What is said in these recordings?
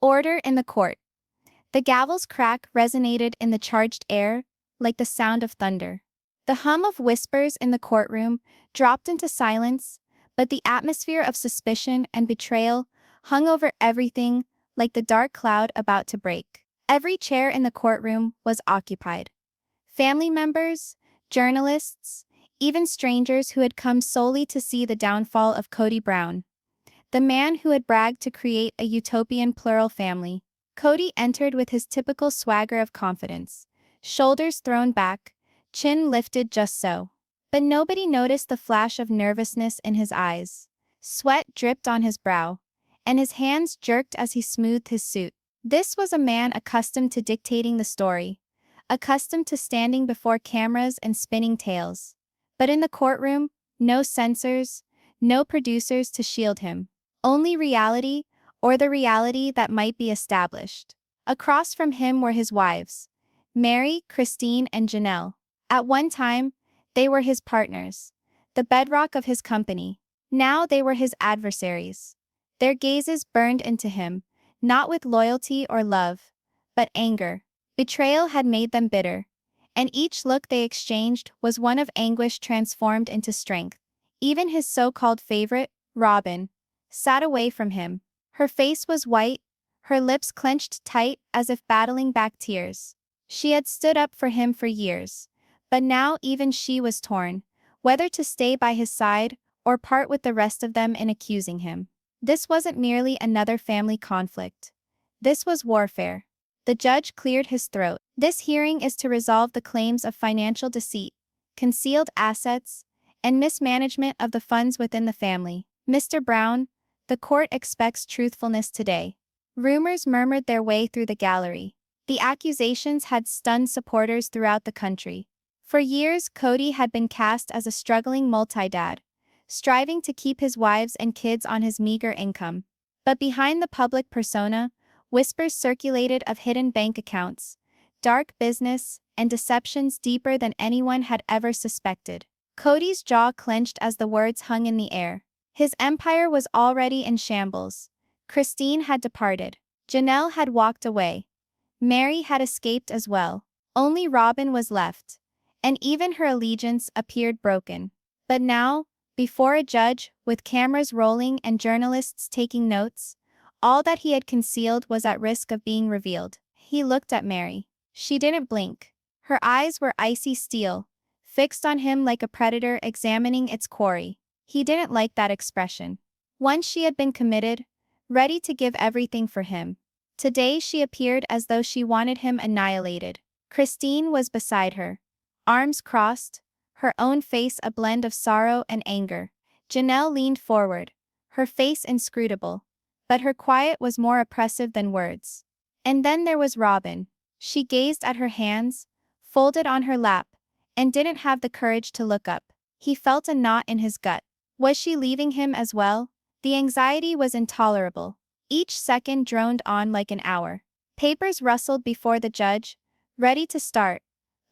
Order in the court. The gavel's crack resonated in the charged air, like the sound of thunder. The hum of whispers in the courtroom dropped into silence, but the atmosphere of suspicion and betrayal hung over everything like the dark cloud about to break. Every chair in the courtroom was occupied. Family members, journalists, even strangers who had come solely to see the downfall of Kody Brown, the man who had bragged to create a utopian plural family. Kody entered with his typical swagger of confidence, shoulders thrown back, chin lifted just so. But nobody noticed the flash of nervousness in his eyes. Sweat dripped on his brow, and his hands jerked as he smoothed his suit. This was a man accustomed to dictating the story, accustomed to standing before cameras and spinning tales. But in the courtroom, no censors, no producers to shield him. Only reality, or the reality that might be established. Across from him were his wives, Meri, Christine, and Janelle. At one time, they were his partners, the bedrock of his company. Now they were his adversaries. Their gazes burned into him, not with loyalty or love, but anger. Betrayal had made them bitter, and each look they exchanged was one of anguish transformed into strength. Even his so-called favorite, Robyn, sat away from him. Her face was white, her lips clenched tight as if battling back tears. She had stood up for him for years, but now even she was torn, whether to stay by his side or part with the rest of them in accusing him. This wasn't merely another family conflict. This was warfare. The judge cleared his throat. This hearing is to resolve the claims of financial deceit, concealed assets, and mismanagement of the funds within the family. Mr. Brown, the court expects truthfulness today. Rumors murmured their way through the gallery. The accusations had stunned supporters throughout the country. For years, Kody had been cast as a struggling multi-dad, striving to keep his wives and kids on his meager income. But behind the public persona, whispers circulated of hidden bank accounts, dark business, and deceptions deeper than anyone had ever suspected. Kody's jaw clenched as the words hung in the air. His empire was already in shambles. Christine had departed. Janelle had walked away. Meri had escaped as well. Only Robyn was left, and even her allegiance appeared broken. But now, before a judge, with cameras rolling and journalists taking notes, all that he had concealed was at risk of being revealed. He looked at Meri. She didn't blink. Her eyes were icy steel, fixed on him like a predator examining its quarry. He didn't like that expression. Once she had been committed, ready to give everything for him. Today she appeared as though she wanted him annihilated. Christine was beside her, arms crossed, her own face a blend of sorrow and anger. Janelle leaned forward, her face inscrutable, but her quiet was more oppressive than words. And then there was Robyn. She gazed at her hands, folded on her lap, and didn't have the courage to look up. He felt a knot in his gut. Was she leaving him as well? The anxiety was intolerable. Each second droned on like an hour. Papers rustled before the judge, ready to start.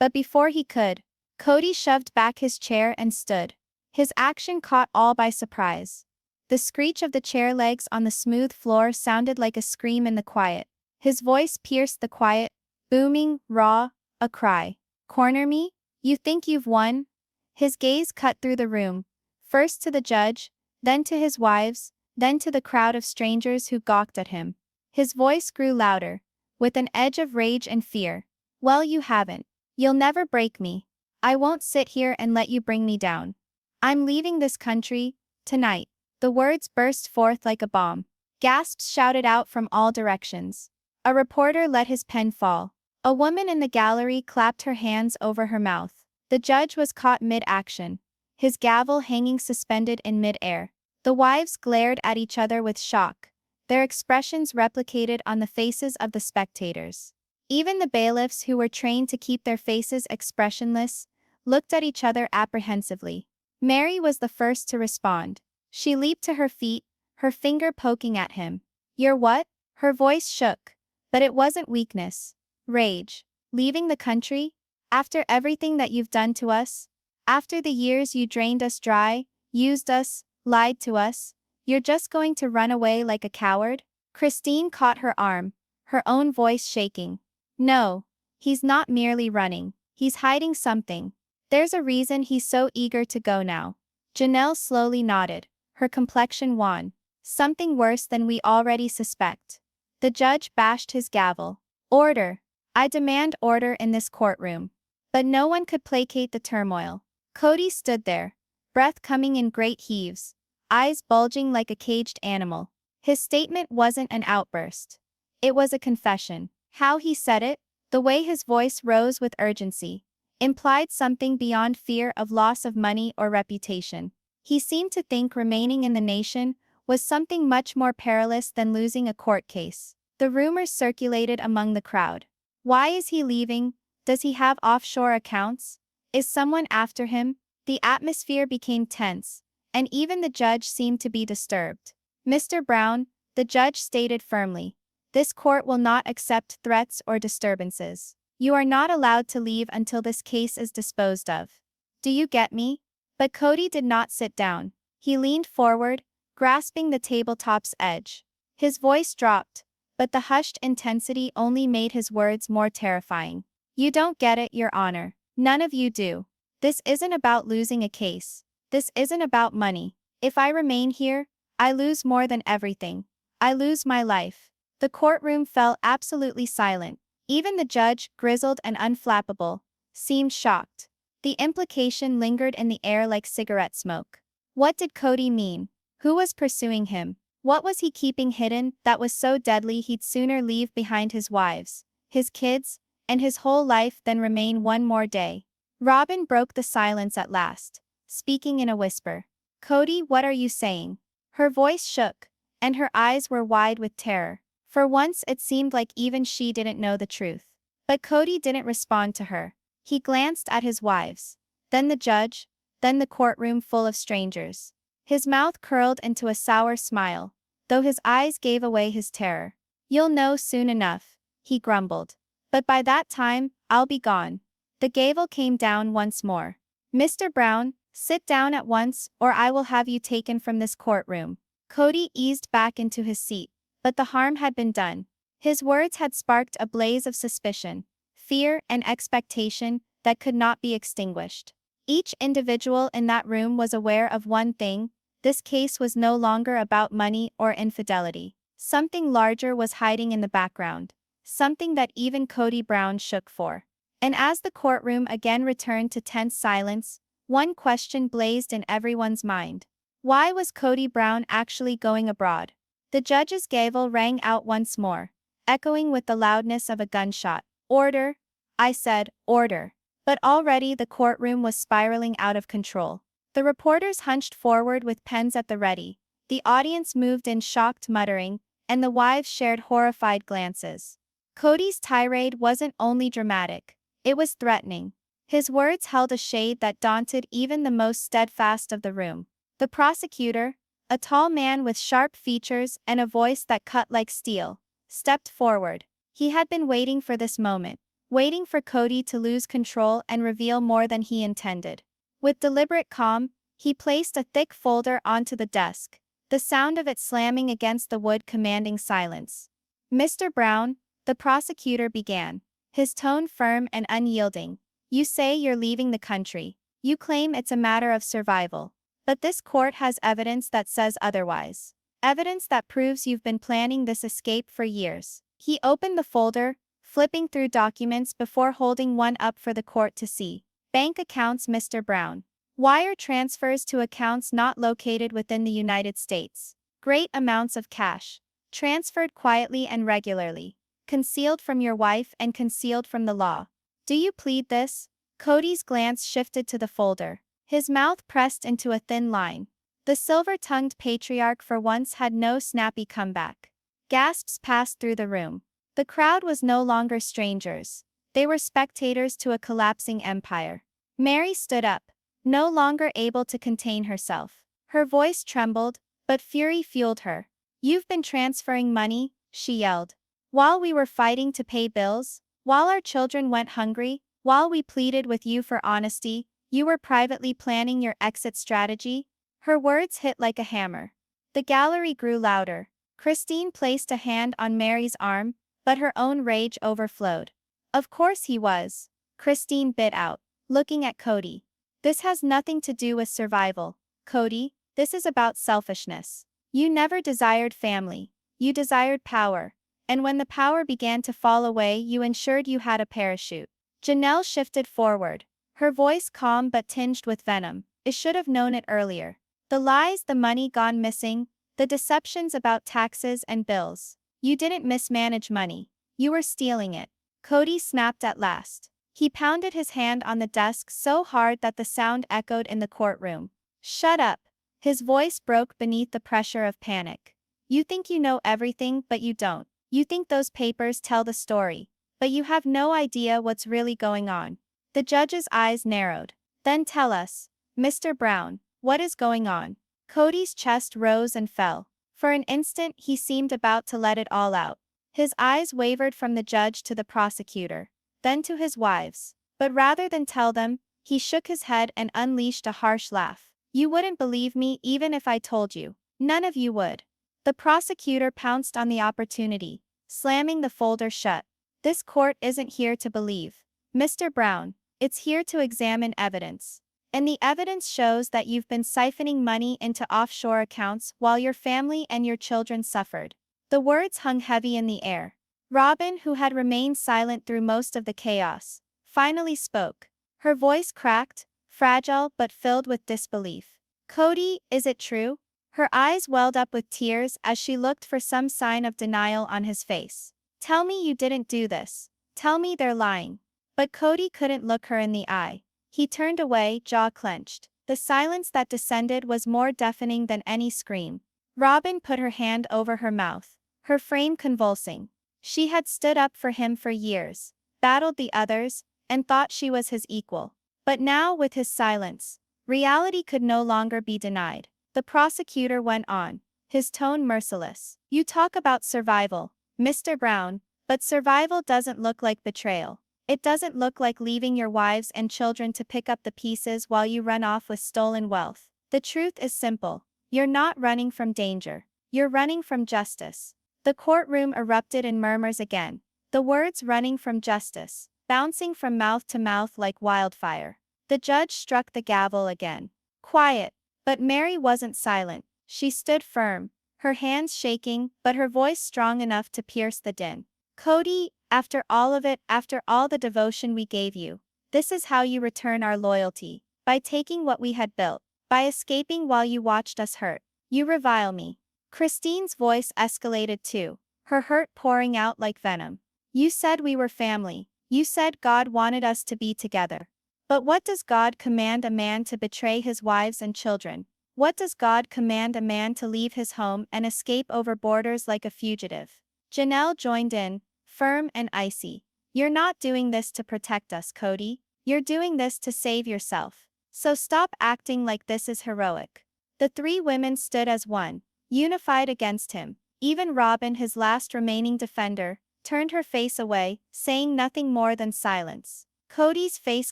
But before he could, Kody shoved back his chair and stood. His action caught all by surprise. The screech of the chair legs on the smooth floor sounded like a scream in the quiet. His voice pierced the quiet, booming, raw, a cry. "Corner me? You think you've won?" His gaze cut through the room, first to the judge, then to his wives, then to the crowd of strangers who gawked at him. His voice grew louder, with an edge of rage and fear. "Well, you haven't. You'll never break me. I won't sit here and let you bring me down. I'm leaving this country, tonight." The words burst forth like a bomb. Gasps shouted out from all directions. A reporter let his pen fall. A woman in the gallery clapped her hands over her mouth. The judge was caught mid-action, his gavel hanging suspended in mid-air. The wives glared at each other with shock, their expressions replicated on the faces of the spectators. Even the bailiffs, who were trained to keep their faces expressionless, looked at each other apprehensively. Meri was the first to respond. She leaped to her feet, her finger poking at him. "You're what?" Her voice shook, but it wasn't weakness. Rage. "Leaving the country? After everything that you've done to us? After the years you drained us dry, used us, lied to us? You're just going to run away like a coward?" Christine caught her arm, her own voice shaking. No, he's not merely running, he's hiding something. There's a reason he's so eager to go now. Janelle slowly nodded, her complexion wan. Something worse than we already suspect. The judge bashed his gavel. Order. I demand order in this courtroom. But no one could placate the turmoil. Kody stood there, breath coming in great heaves, eyes bulging like a caged animal. His statement wasn't an outburst. It was a confession. How he said it, the way his voice rose with urgency, implied something beyond fear of loss of money or reputation. He seemed to think remaining in the nation was something much more perilous than losing a court case. The rumors circulated among the crowd. Why is he leaving? Does he have offshore accounts? Is someone after him? The atmosphere became tense, and even the judge seemed to be disturbed. Mr. Brown, the judge stated firmly, this court will not accept threats or disturbances. You are not allowed to leave until this case is disposed of. Do you get me? But Kody did not sit down. He leaned forward, grasping the tabletop's edge. His voice dropped, but the hushed intensity only made his words more terrifying. You don't get it, Your Honor. None of you do. This isn't about losing a case. This isn't about money. If I remain here, I lose more than everything. I lose my life. The courtroom fell absolutely silent. Even the judge, grizzled and unflappable, seemed shocked. The implication lingered in the air like cigarette smoke. What did Kody mean? Who was pursuing him? What was he keeping hidden that was so deadly he'd sooner leave behind his wives, his kids, and his whole life than remain one more day? Robyn broke the silence at last, speaking in a whisper. Kody, what are you saying? Her voice shook, and her eyes were wide with terror. For once it seemed like even she didn't know the truth. But Kody didn't respond to her. He glanced at his wives, then the judge, then the courtroom full of strangers. His mouth curled into a sour smile, though his eyes gave away his terror. You'll know soon enough, he grumbled. But by that time, I'll be gone. The gavel came down once more. Mr. Brown, sit down at once or I will have you taken from this courtroom. Kody eased back into his seat, but the harm had been done. His words had sparked a blaze of suspicion, fear, and expectation that could not be extinguished. Each individual in that room was aware of one thing: this case was no longer about money or infidelity. Something larger was hiding in the background, something that even Kody Brown shook for. And as the courtroom again returned to tense silence, one question blazed in everyone's mind. Why was Kody Brown actually going abroad? The judge's gavel rang out once more, echoing with the loudness of a gunshot. Order! I said, order. But already the courtroom was spiraling out of control. The reporters hunched forward with pens at the ready. The audience moved in shocked muttering, and the wives shared horrified glances. Kody's tirade wasn't only dramatic, it was threatening. His words held a shade that daunted even the most steadfast of the room. The prosecutor, a tall man with sharp features and a voice that cut like steel, stepped forward. He had been waiting for this moment, waiting for Kody to lose control and reveal more than he intended. With deliberate calm, he placed a thick folder onto the desk, the sound of it slamming against the wood commanding silence. Mr. Brown, the prosecutor began, his tone firm and unyielding. You say you're leaving the country. You claim it's a matter of survival. But this court has evidence that says otherwise. Evidence that proves you've been planning this escape for years. He opened the folder, flipping through documents before holding one up for the court to see. Bank accounts, Mr. Brown. Wire transfers to accounts not located within the United States. Great amounts of cash. Transferred quietly and regularly. Concealed from your wife and concealed from the law. Do you plead this? Kody's glance shifted to the folder. His mouth pressed into a thin line. The silver-tongued patriarch for once had no snappy comeback. Gasps passed through the room. The crowd was no longer strangers. They were spectators to a collapsing empire. Meri stood up, no longer able to contain herself. Her voice trembled, but fury fueled her. You've been transferring money, she yelled. While we were fighting to pay bills, while our children went hungry, while we pleaded with you for honesty, you were privately planning your exit strategy? Her words hit like a hammer. The gallery grew louder. Christine placed a hand on Meri's arm, but her own rage overflowed. Of course he was. Christine bit out, looking at Kody. This has nothing to do with survival, Kody, this is about selfishness. You never desired family. You desired power. And when the power began to fall away, you ensured you had a parachute. Janelle shifted forward, her voice calm but tinged with venom. I should have known it earlier. The lies, the money gone missing, the deceptions about taxes and bills. You didn't mismanage money. You were stealing it. Kody snapped at last. He pounded his hand on the desk so hard that the sound echoed in the courtroom. Shut up. His voice broke beneath the pressure of panic. You think you know everything, but you don't. You think those papers tell the story, but you have no idea what's really going on. The judge's eyes narrowed. Then tell us, Mr. Brown, what is going on? Kody's chest rose and fell. For an instant he seemed about to let it all out. His eyes wavered from the judge to the prosecutor, then to his wives. But rather than tell them, he shook his head and unleashed a harsh laugh. You wouldn't believe me even if I told you. None of you would. The prosecutor pounced on the opportunity, slamming the folder shut. This court isn't here to believe, Mr. Brown, it's here to examine evidence. And the evidence shows that you've been siphoning money into offshore accounts while your family and your children suffered. The words hung heavy in the air. Robyn, who had remained silent through most of the chaos, finally spoke. Her voice cracked, fragile but filled with disbelief. Kody, is it true? Her eyes welled up with tears as she looked for some sign of denial on his face. Tell me you didn't do this. Tell me they're lying. But Kody couldn't look her in the eye. He turned away, jaw clenched. The silence that descended was more deafening than any scream. Robyn put her hand over her mouth, her frame convulsing. She had stood up for him for years, battled the others, and thought she was his equal. But now, with his silence, reality could no longer be denied. The prosecutor went on, his tone merciless. You talk about survival, Mr. Brown, but survival doesn't look like betrayal. It doesn't look like leaving your wives and children to pick up the pieces while you run off with stolen wealth. The truth is simple. You're not running from danger. You're running from justice. The courtroom erupted in murmurs again. The words running from justice, bouncing from mouth to mouth like wildfire. The judge struck the gavel again. Quiet. But Meri wasn't silent. She stood firm, her hands shaking, but her voice strong enough to pierce the din. Kody, after all of it, after all the devotion we gave you, this is how you return our loyalty. By taking what we had built. By escaping while you watched us hurt. You revile me. Christine's voice escalated too, her hurt pouring out like venom. You said we were family. You said God wanted us to be together. But what does God command a man to betray his wives and children? What does God command a man to leave his home and escape over borders like a fugitive? Janelle joined in, firm and icy. You're not doing this to protect us, Kody. You're doing this to save yourself. So stop acting like this is heroic. The three women stood as one, unified against him. Even Robyn, his last remaining defender, turned her face away, saying nothing more than silence. Kody's face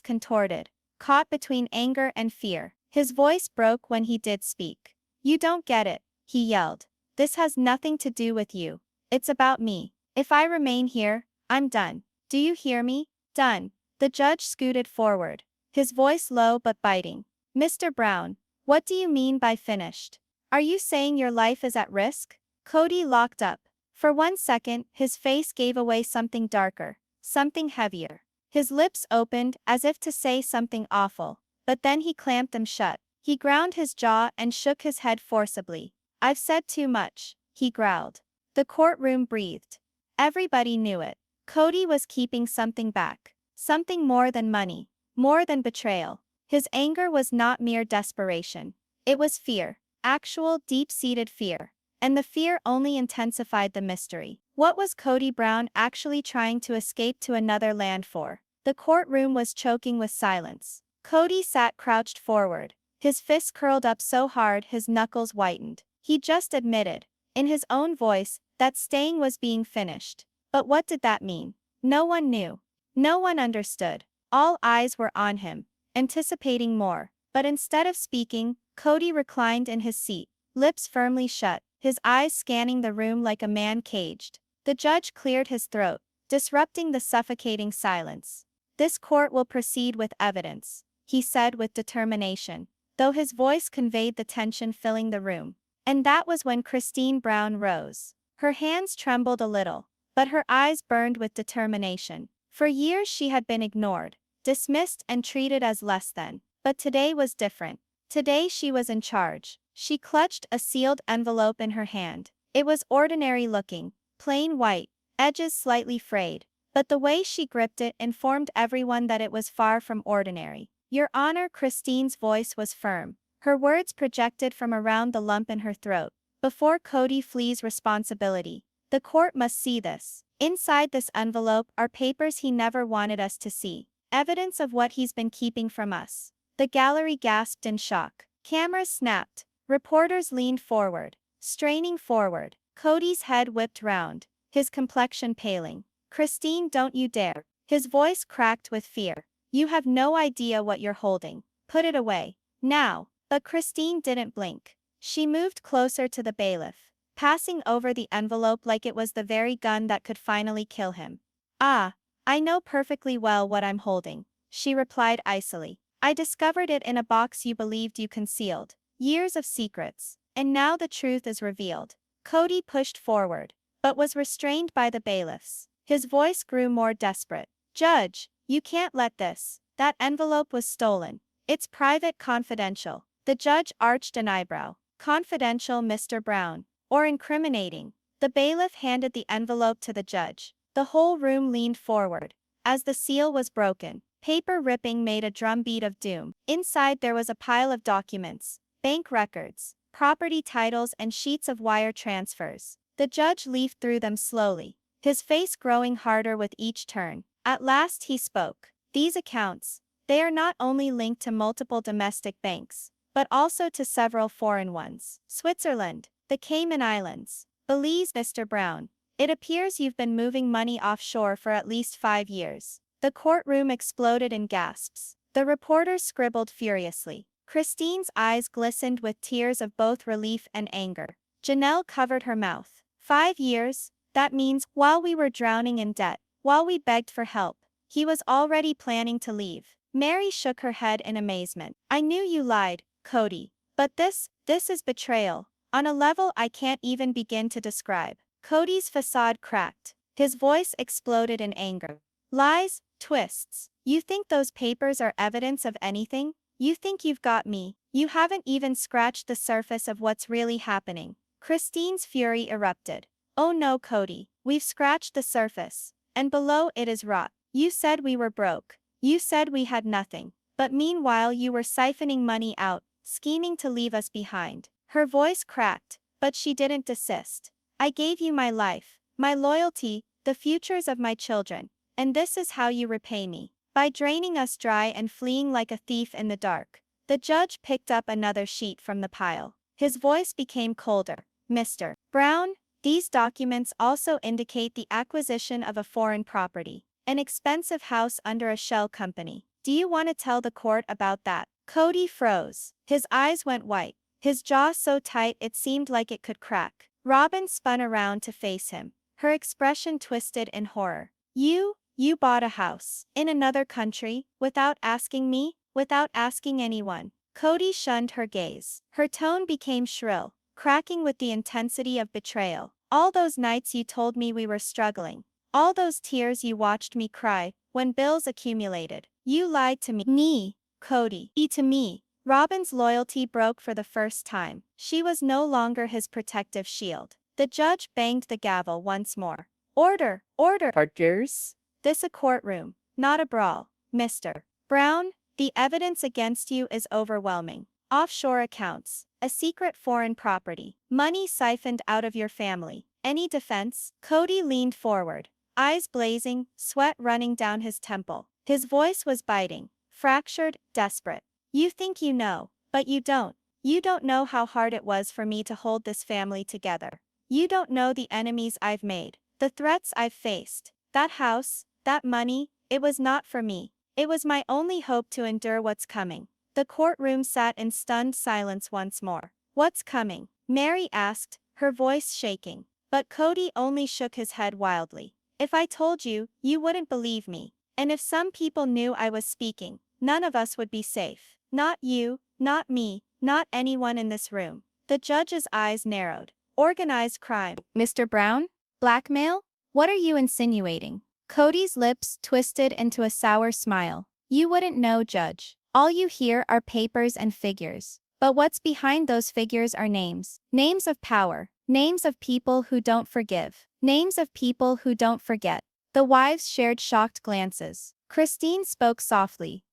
contorted, caught between anger and fear. His voice broke when he did speak. You don't get it, he yelled. This has nothing to do with you. It's about me. If I remain here, I'm done. Do you hear me? Done. The judge scooted forward, his voice low but biting. Mr. Brown, what do you mean by finished? Are you saying your life is at risk? Kody locked up. For 1 second, his face gave away something darker, something heavier. His lips opened as if to say something awful, but then he clamped them shut. He ground his jaw and shook his head forcibly. I've said too much, he growled. The courtroom breathed. Everybody knew it. Kody was keeping something back. Something more than money. More than betrayal. His anger was not mere desperation. It was fear. Actual, deep-seated fear. And the fear only intensified the mystery. What was Kody Brown actually trying to escape to another land for? The courtroom was choking with silence. Kody sat crouched forward, his fists curled up so hard his knuckles whitened. He just admitted, in his own voice, that staying was being finished. But what did that mean? No one knew. No one understood. All eyes were on him, anticipating more. But instead of speaking, Kody reclined in his seat, lips firmly shut, his eyes scanning the room like a man caged. The judge cleared his throat, disrupting the suffocating silence. "This court will proceed with evidence," he said with determination, though his voice conveyed the tension filling the room. And that was when Kody Brown rose. Her hands trembled a little, but her eyes burned with determination. For years she had been ignored, dismissed and treated as less than. But today was different. Today she was in charge. She clutched a sealed envelope in her hand. It was ordinary looking, plain white, edges slightly frayed. But the way she gripped it informed everyone that it was far from ordinary. "Your Honor," Kody's voice was firm. Her words projected from around the lump in her throat. "Before Kody flees responsibility, the court must see this. Inside this envelope are papers he never wanted us to see. Evidence of what he's been keeping from us." The gallery gasped in shock. Cameras snapped. Reporters leaned forward, straining forward. Kody's head whipped round, his complexion paling. "Kody, don't you dare." His voice cracked with fear. "You have no idea what you're holding. Put it away. Now." But Kody didn't blink. She moved closer to the bailiff, passing over the envelope like it was the very gun that could finally kill him. "Ah, I know perfectly well what I'm holding," she replied icily. "I discovered it in a box you believed you concealed. Years of secrets. And now the truth is revealed." Kody pushed forward, but was restrained by the bailiffs. His voice grew more desperate. "Judge, you can't let this. That envelope was stolen. It's private, confidential." The judge arched an eyebrow. "Confidential, Mr. Brown? Or incriminating?" The bailiff handed the envelope to the judge. The whole room leaned forward. As the seal was broken, paper ripping made a drumbeat of doom. Inside there was a pile of documents, bank records, property titles and sheets of wire transfers. The judge leafed through them slowly, his face growing harder with each turn. At last he spoke. "These accounts, they are not only linked to multiple domestic banks, but also to several foreign ones. Switzerland, the Cayman Islands, Belize." "Mr. Brown, it appears you've been moving money offshore for at least 5 years." The courtroom exploded in gasps. The reporters scribbled furiously. Kody's eyes glistened with tears of both relief and anger. Janelle covered her mouth. 5 years? That means, while we were drowning in debt, while we begged for help, he was already planning to leave. Meri shook her head in amazement. "I knew you lied, Kody. But this is betrayal. On a level I can't even begin to describe." Kody's facade cracked. His voice exploded in anger. "Lies, twists. You think those papers are evidence of anything? You think you've got me? You haven't even scratched the surface of what's really happening." Kody's fury erupted. "Oh no, Kody, we've scratched the surface. And below it is rot. You said we were broke. You said we had nothing. But meanwhile you were siphoning money out, scheming to leave us behind." Her voice cracked, but she didn't desist. "I gave you my life, my loyalty, the futures of my children. And this is how you repay me. By draining us dry and fleeing like a thief in the dark." The judge picked up another sheet from the pile. His voice became colder. "Mr. Brown, these documents also indicate the acquisition of a foreign property, an expensive house under a shell company. Do you want to tell the court about that?" Kody froze. His eyes went white, his jaw so tight it seemed like it could crack. Robyn spun around to face him, her expression twisted in horror. You bought a house in another country, without asking me, without asking anyone." Kody shunned her gaze. Her tone became shrill, cracking with the intensity of betrayal. "All those nights you told me we were struggling. All those tears you watched me cry when bills accumulated. You lied to me, Kody. To me." Robyn's loyalty broke for the first time. She was no longer his protective shield. The judge banged the gavel once more. Order! Partners? This a courtroom, not a brawl. "Mr. Brown, the evidence against you is overwhelming. Offshore accounts, a secret foreign property, money siphoned out of your family. Any defense?" Kody leaned forward, eyes blazing, sweat running down his temple. His voice was biting, fractured, desperate. "You think you know, but you don't. You don't know how hard it was for me to hold this family together. You don't know the enemies I've made, the threats I've faced. That house, that money, it was not for me. It was my only hope to endure what's coming." The courtroom sat in stunned silence once more. "What's coming?" Meri asked, her voice shaking. But Kody only shook his head wildly. If I told you, you wouldn't believe me. And if some people knew I was speaking, none of us would be safe. Not you, not me, not anyone in this room. The judge's eyes narrowed. Organized crime. Mr. Brown? Blackmail? What are you insinuating? Cody's lips twisted into a sour smile. You wouldn't know, Judge. All you hear are papers and figures. But what's behind those figures are names. Names of power. Names of people who don't forgive. Names of people who don't forget. The wives shared shocked glances. Christine spoke softly.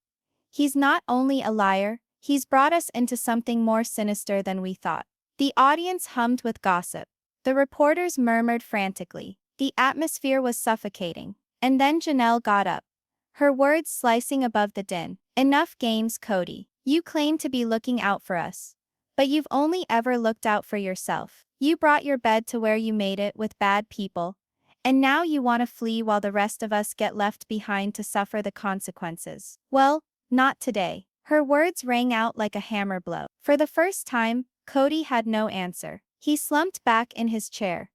He's not only a liar, he's brought us into something more sinister than we thought. The audience hummed with gossip. The reporters murmured frantically. The atmosphere was suffocating. And then Janelle got up, her words slicing above the din. Enough games, Kody. You claim to be looking out for us. But you've only ever looked out for yourself. You brought your bed to where you made it with bad people. And now you want to flee while the rest of us get left behind to suffer the consequences. Well, not today. Her words rang out like a hammer blow. For the first time, Kody had no answer. He slumped back in his chair,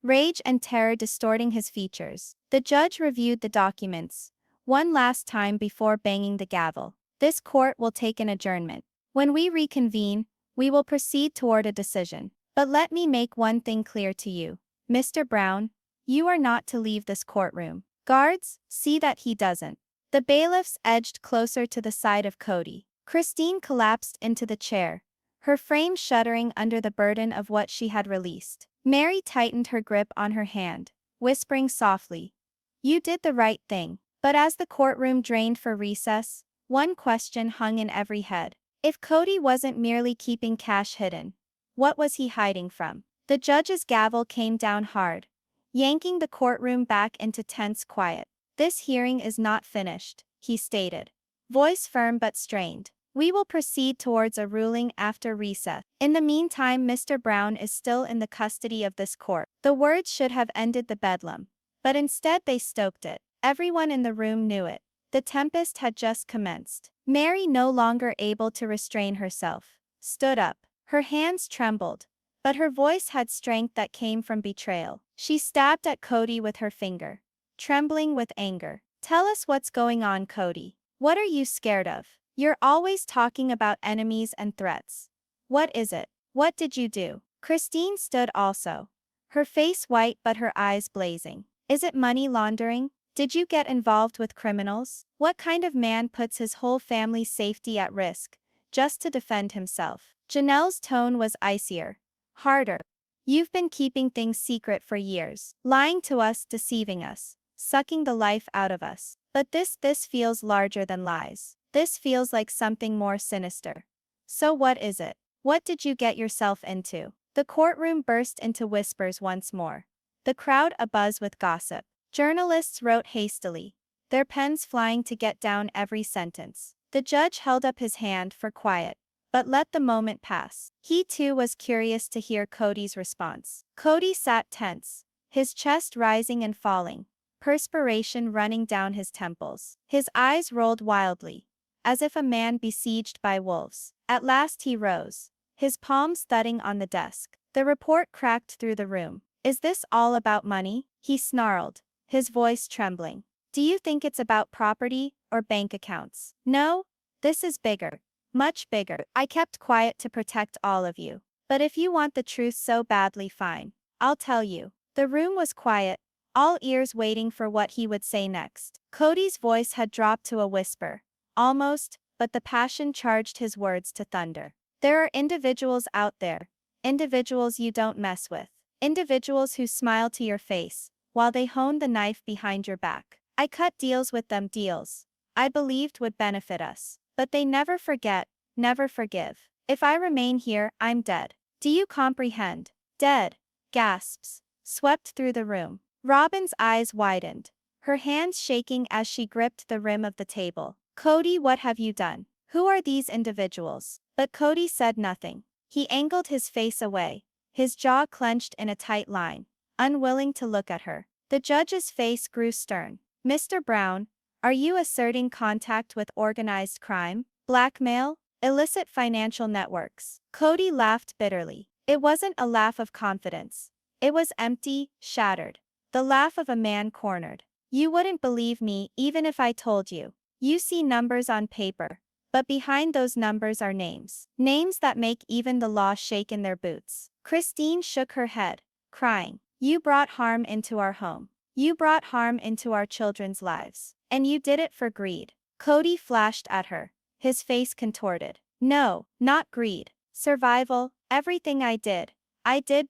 rage and terror distorting his features. The judge reviewed the documents one last time before banging the gavel. This court will take an adjournment. When we reconvene, we will proceed toward a decision. But let me make one thing clear to you. Mr. Brown, you are not to leave this courtroom. Guards, see that he doesn't. The bailiffs edged closer to the side of Kody. Christine collapsed into the chair, her frame shuddering under the burden of what she had released. Meri tightened her grip on her hand, whispering softly, "You did the right thing." But as the courtroom drained for recess, one question hung in every head. If Kody wasn't merely keeping cash hidden, what was he hiding from? The judge's gavel came down hard, yanking the courtroom back into tense quiet. "This hearing is not finished," he stated, voice firm but strained. "We will proceed towards a ruling after recess. In the meantime, Mr. Brown is still in the custody of this court." The words should have ended the bedlam, but instead they stoked it. Everyone in the room knew it. The tempest had just commenced. Meri, no longer able to restrain herself, stood up. Her hands trembled, but her voice had strength that came from betrayal. She stabbed at Kody with her finger, trembling with anger. "Tell us what's going on, Kody. What are you scared of? You're always talking about enemies and threats. What is it? What did you do?" Christine stood also, her face white but her eyes blazing. "Is it money laundering? Did you get involved with criminals? What kind of man puts his whole family's safety at risk just to defend himself?" Janelle's tone was icier, harder. "You've been keeping things secret for years, lying to us, deceiving us, sucking the life out of us. But this feels larger than lies. This feels like something more sinister. So what is it? What did you get yourself into?" The courtroom burst into whispers once more, the crowd abuzz with gossip. Journalists wrote hastily, their pens flying to get down every sentence. The judge held up his hand for quiet, but let the moment pass. He too was curious to hear Kody's response. Kody sat tense, his chest rising and falling, perspiration running down his temples. His eyes rolled wildly, as if a man besieged by wolves. At last he rose, his palms thudding on the desk. The report cracked through the room. "Is this all about money?" he snarled, his voice trembling. "Do you think it's about property or bank accounts? No, this is bigger, much bigger. I kept quiet to protect all of you. But if you want the truth so badly, fine. I'll tell you." The room was quiet, all ears waiting for what he would say next. Kody's voice had dropped to a whisper, almost, but the passion charged his words to thunder. "There are individuals out there, individuals you don't mess with, individuals who smile to your face while they hone the knife behind your back. I cut deals with them, deals I believed would benefit us. But they never forget, never forgive. If I remain here, I'm dead. Do you comprehend?" "Dead," gasps swept through the room. Robyn's eyes widened, her hands shaking as she gripped the rim of the table. "Kody, what have you done? Who are these individuals?" But Kody said nothing. He angled his face away, his jaw clenched in a tight line, unwilling to look at her. The judge's face grew stern. "Mr. Brown, are you asserting contact with organized crime, blackmail, illicit financial networks?" Kody laughed bitterly. It wasn't a laugh of confidence. It was empty, shattered. The laugh of a man cornered. You wouldn't believe me even if I told you. You see numbers on paper. But behind those numbers are names. Names that make even the law shake in their boots. Christine shook her head, crying. You brought harm into our home. You brought harm into our children's lives. And you did it for greed. Kody flashed at her, his face contorted. No, not greed. Survival. Everything I did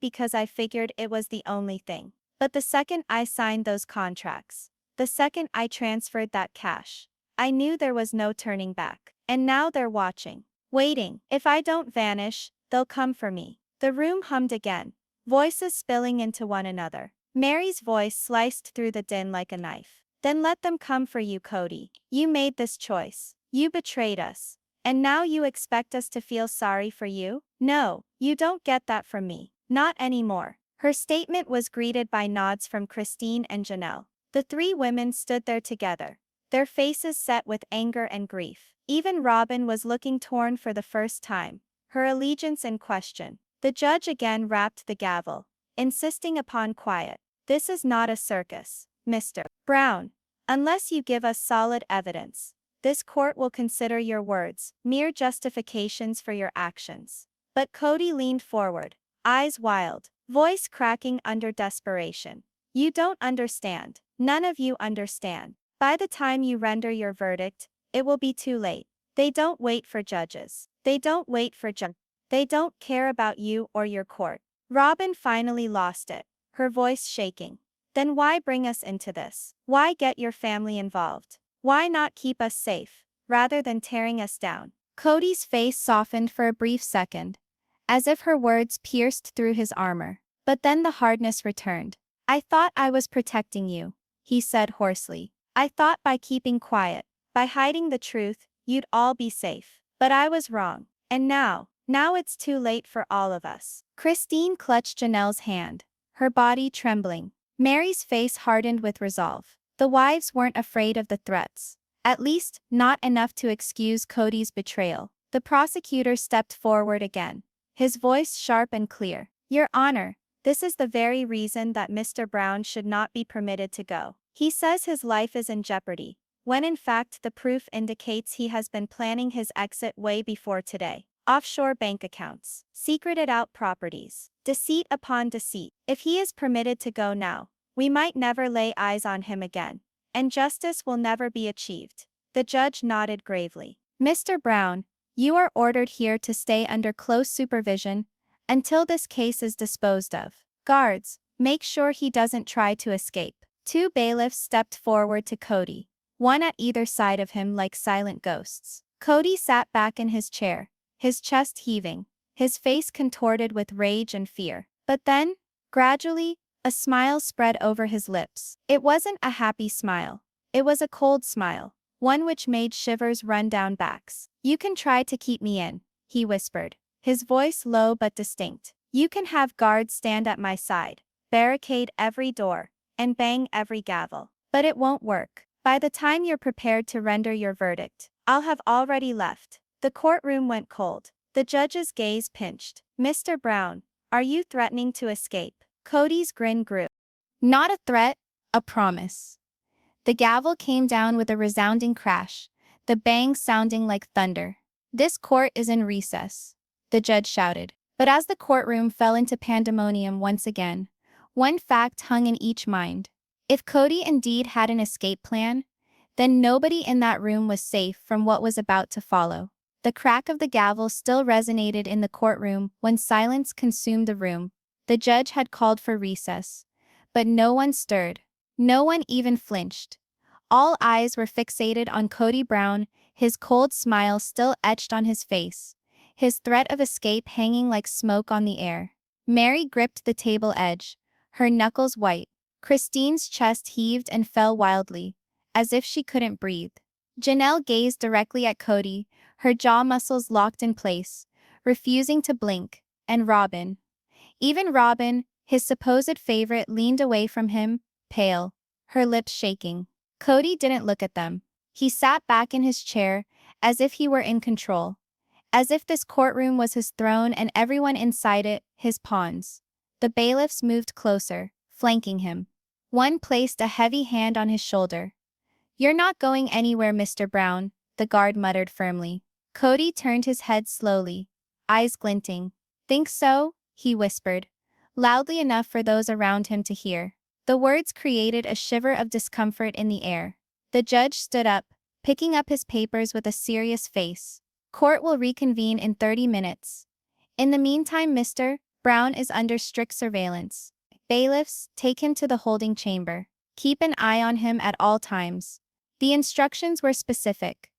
because I figured it was the only thing. But the second I signed those contracts, the second I transferred that cash, I knew there was no turning back. And now they're watching. Waiting. If I don't vanish, they'll come for me. The room hummed again, voices spilling into one another. Meri's voice sliced through the din like a knife. Then let them come for you, Kody. You made this choice. You betrayed us. And now you expect us to feel sorry for you? No, you don't get that from me. Not anymore. Her statement was greeted by nods from Christine and Janelle. The three women stood there together, their faces set with anger and grief. Even Robyn was looking torn for the first time, her allegiance in question. The judge again rapped the gavel, insisting upon quiet. This is not a circus, Mr. Brown. Unless you give us solid evidence, this court will consider your words mere justifications for your actions. But Kody leaned forward, eyes wild, voice cracking under desperation. You don't understand. None of you understand. By the time you render your verdict, it will be too late. They don't wait for judges. They don't wait for They don't care about you or your court. Robyn finally lost it, her voice shaking. Then why bring us into this? Why get your family involved? Why not keep us safe, rather than tearing us down? Kody's face softened for a brief second, as if her words pierced through his armor. But then the hardness returned. I thought I was protecting you, he said hoarsely. I thought by keeping quiet, by hiding the truth, you'd all be safe. But I was wrong. And now it's too late for all of us. Christine clutched Janelle's hand, her body trembling. Meri's face hardened with resolve. The wives weren't afraid of the threats. At least, not enough to excuse Kody's betrayal. The prosecutor stepped forward again, his voice sharp and clear. Your Honor, this is the very reason that Mr. Brown should not be permitted to go. He says his life is in jeopardy, when in fact the proof indicates he has been planning his exit way before today. Offshore bank accounts, secreted out properties, deceit upon deceit. If he is permitted to go now, we might never lay eyes on him again, and justice will never be achieved. The judge nodded gravely. Mr. Brown, you are ordered here to stay under close supervision until this case is disposed of. Guards, make sure he doesn't try to escape. Two bailiffs stepped forward to Kody, one at either side of him like silent ghosts. Kody sat back in his chair, his chest heaving, his face contorted with rage and fear. But then, gradually, a smile spread over his lips. It wasn't a happy smile. It was a cold smile, one which made shivers run down backs. You can try to keep me in, he whispered, his voice low but distinct. You can have guards stand at my side, barricade every door, and bang every gavel. But it won't work. By the time you're prepared to render your verdict, I'll have already left. The courtroom went cold. The judge's gaze pinched. Mr. Brown, are you threatening to escape? Kody's grin grew. Not a threat, a promise. The gavel came down with a resounding crash, the bang sounding like thunder. This court is in recess, the judge shouted. But as the courtroom fell into pandemonium once again, one fact hung in each mind. If Kody indeed had an escape plan, then nobody in that room was safe from what was about to follow. The crack of the gavel still resonated in the courtroom when silence consumed the room. The judge had called for recess, but no one stirred. No one even flinched. All eyes were fixated on Kody Brown, his cold smile still etched on his face, his threat of escape hanging like smoke on the air. Meri gripped the table edge, her knuckles white. Christine's chest heaved and fell wildly, as if she couldn't breathe. Janelle gazed directly at Kody, her jaw muscles locked in place, refusing to blink, and Robyn. Even Robyn, his supposed favorite, leaned away from him, pale, her lips shaking. Kody didn't look at them. He sat back in his chair, as if he were in control. as if this courtroom was his throne and everyone inside it, his pawns. The bailiffs moved closer, flanking him. One placed a heavy hand on his shoulder. "You're not going anywhere, Mr. Brown," the guard muttered firmly. Kody turned his head slowly, eyes glinting. "Think so?" he whispered, loudly enough for those around him to hear. The words created a shiver of discomfort in the air. The judge stood up, picking up his papers with a serious face. "Court will reconvene in 30 minutes. In the meantime, Mr. Brown is under strict surveillance. Bailiffs, take him to the holding chamber. Keep an eye on him at all times." The instructions were specific.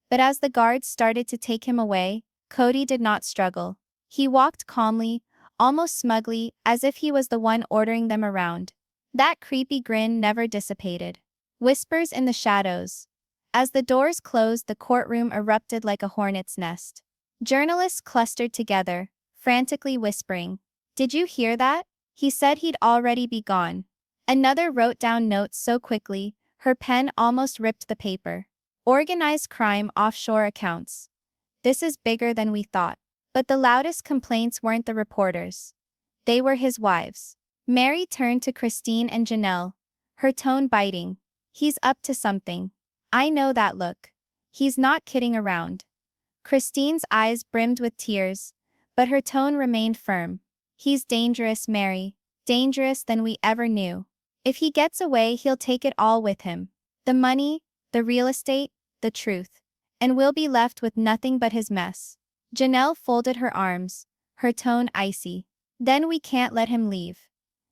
But as the guards started to take him away, Kody did not struggle. He walked calmly, almost smugly, as if he was the one ordering them around. That creepy grin never dissipated. Whispers in the shadows. As the doors closed, the courtroom erupted like a hornet's nest. Journalists clustered together, frantically whispering. "Did you hear that? He said he'd already be gone." Another wrote down notes so quickly, her pen almost ripped the paper. "Organized crime offshore accounts. This is bigger than we thought." But the loudest complaints weren't the reporters. They were his wives. Meri turned to Christine and Janelle, her tone biting. "He's up to something. I know that look. He's not kidding around." Christine's eyes brimmed with tears, but her tone remained firm. "He's dangerous, Meri. Dangerous than we ever knew. If he gets away, he'll take it all with him. The money, the real estate, the truth. And we'll be left with nothing but his mess." Janelle folded her arms, her tone icy. "Then we can't let him leave.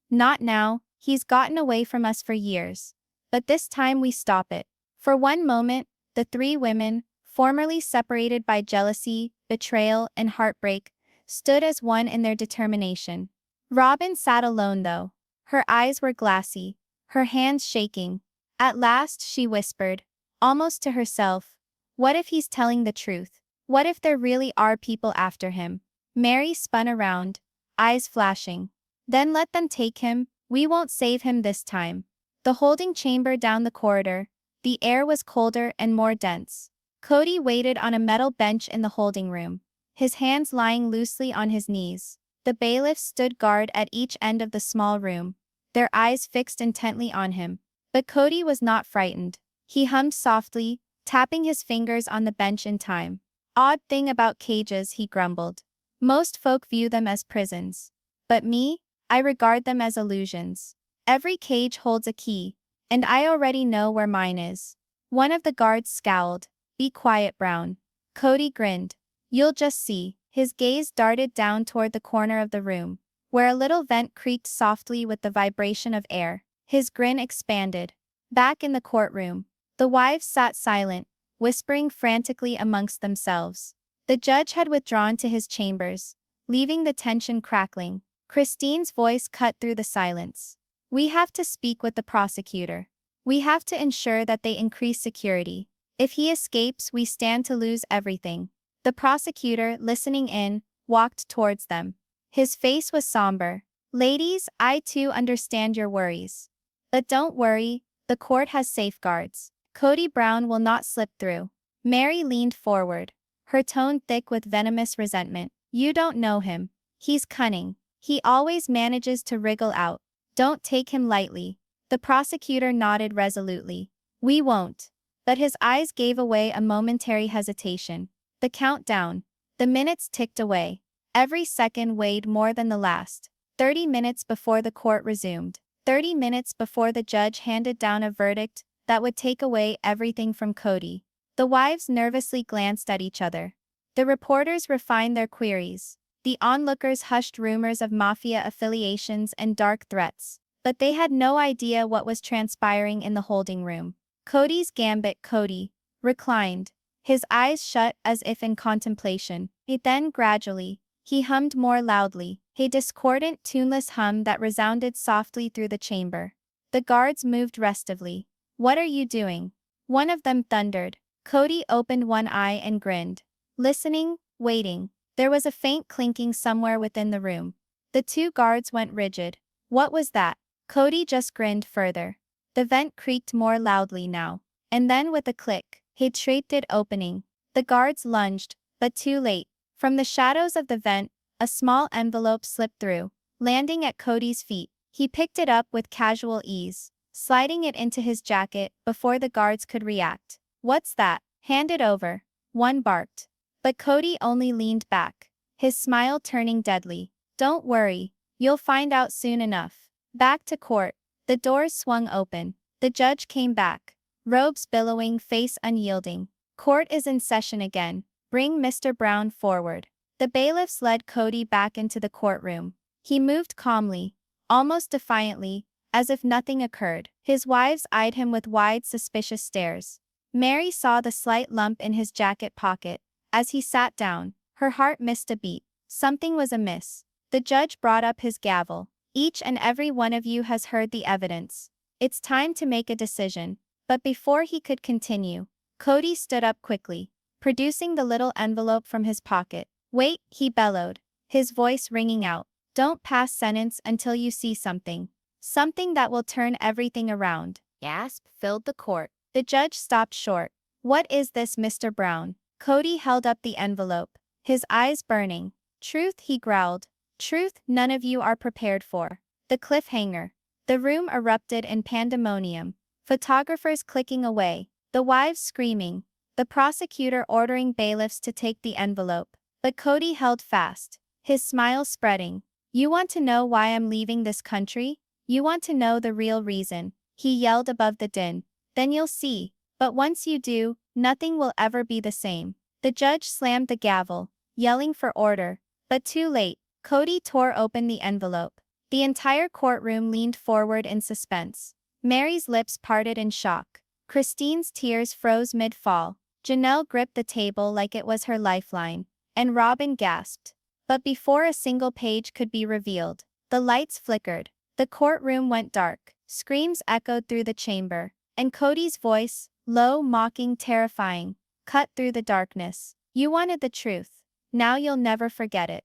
Not now. He's gotten away from us for years. But this time we stop it." For one moment, the three women, formerly separated by jealousy, betrayal, and heartbreak, stood as one in their determination. Robyn sat alone though. Her eyes were glassy, her hands shaking. At last she whispered, almost to herself, "What if he's telling the truth? What if there really are people after him?" Meri spun around, eyes flashing. "Then let them take him, we won't save him this time." The holding chamber down the corridor. The air was colder and more dense. Kody waited on a metal bench in the holding room, his hands lying loosely on his knees. The bailiffs stood guard at each end of the small room, their eyes fixed intently on him. But Kody was not frightened. He hummed softly, tapping his fingers on the bench in time. "Odd thing about cages," he grumbled. "Most folk view them as prisons. But me, I regard them as illusions. Every cage holds a key, and I already know where mine is." One of the guards scowled. "Be quiet, Brown." Kody grinned. "You'll just see." His gaze darted down toward the corner of the room, where a little vent creaked softly with the vibration of air. His grin expanded. Back in the courtroom, the wives sat silent, whispering frantically amongst themselves. The judge had withdrawn to his chambers, leaving the tension crackling. Christine's voice cut through the silence. "We have to speak with the prosecutor. We have to ensure that they increase security. If he escapes, we stand to lose everything." The prosecutor, listening in, walked towards them. His face was somber. "Ladies, I too understand your worries. But don't worry, the court has safeguards. Kody Brown will not slip through." Meri leaned forward, her tone thick with venomous resentment. "You don't know him. He's cunning. He always manages to wriggle out. Don't take him lightly." The prosecutor nodded resolutely. "We won't." But his eyes gave away a momentary hesitation. The countdown. The minutes ticked away. Every second weighed more than the last. 30 minutes before the court resumed. 30 minutes before the judge handed down a verdict that would take away everything from Kody. The wives nervously glanced at each other. The reporters refined their queries. The onlookers hushed rumors of mafia affiliations and dark threats. But they had no idea what was transpiring in the holding room. Kody's gambit. Kody reclined, his eyes shut as if in contemplation. Then gradually, he hummed more loudly, a discordant, tuneless hum that resounded softly through the chamber. The guards moved restively. "What are you doing?" one of them thundered. Kody opened one eye and grinned. Listening, waiting. There was a faint clinking somewhere within the room. The two guards went rigid. What was that? Kody just grinned further. The vent creaked more loudly now. And then with a click, he shaped it opening. The guards lunged, but too late. From the shadows of the vent, a small envelope slipped through, landing at Kody's feet. He picked it up with casual ease, sliding it into his jacket before the guards could react. "What's that?" "Hand it over," one barked. But Kody only leaned back, his smile turning deadly. "Don't worry, you'll find out soon enough." Back to court. The doors swung open. The judge came back, robes billowing, face unyielding. "Court is in session again. Bring Mr. Brown forward." The bailiffs led Kody back into the courtroom. He moved calmly, almost defiantly, as if nothing occurred. His wives eyed him with wide, suspicious stares. Meri saw the slight lump in his jacket pocket. As he sat down, her heart missed a beat. Something was amiss. The judge brought up his gavel. "Each and every one of you has heard the evidence. It's time to make a decision." But before he could continue, Kody stood up quickly, producing the little envelope from his pocket. "Wait," he bellowed, his voice ringing out. "Don't pass sentence until you see something. Something that will turn everything around." Gasp filled the court. The judge stopped short. "What is this, Mr. Brown?" Kody held up the envelope, his eyes burning. "Truth," he growled. "Truth none of you are prepared for." The cliffhanger. The room erupted in pandemonium. Photographers clicking away, the wives screaming, the prosecutor ordering bailiffs to take the envelope. But Kody held fast, his smile spreading. "You want to know why I'm leaving this country? You want to know the real reason?" he yelled above the din. "Then you'll see. But once you do, nothing will ever be the same." The judge slammed the gavel, yelling for order. But too late. Kody tore open the envelope. The entire courtroom leaned forward in suspense. Meri's lips parted in shock. Christine's tears froze mid-fall. Janelle gripped the table like it was her lifeline, and Robyn gasped. But before a single page could be revealed, the lights flickered. The courtroom went dark. Screams echoed through the chamber, and Kody's voice, low, mocking, terrifying, cut through the darkness. "You wanted the truth. Now you'll never forget it."